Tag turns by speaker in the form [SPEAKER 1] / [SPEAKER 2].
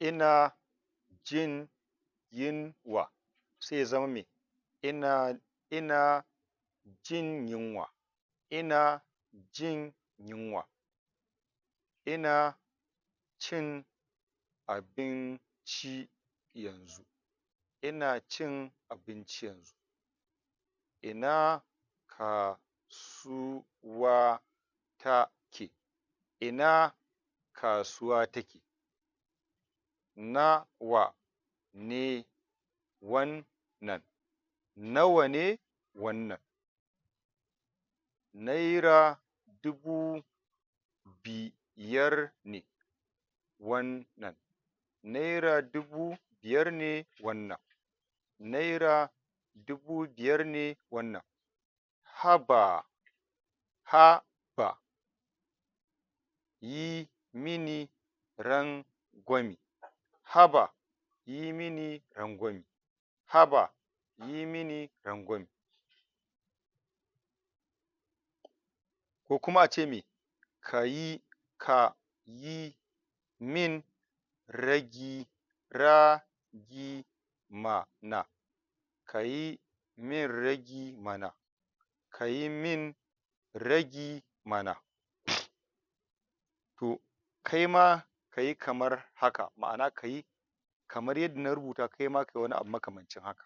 [SPEAKER 1] ina jin yunwa, sai ya zama me? ina jin yunwa, ina jin yunwa. Ina cin abinci yanzu, ina cin abinci yanzu. Ina kasuwa take, ina kasuwa take. Nawa ne wannan? Nawa ne wannan? Naira 5,000 ne wannan. Naira 5,000 ne wannan. Naira 5,000 ne wannan. Haba, haba, yi mini rangwame, haba, yi mini rangwame, haba, yi mini rangwame. Ko kuma a ce me? ka yi min ragi mana, ka yi min ragi mana, ka yi min ragi mana. To, kai ma ka yi kamar haka, ma'ana ka yi kamar yadda na rubuta, kai ma ka yi wani abu makamancin haka.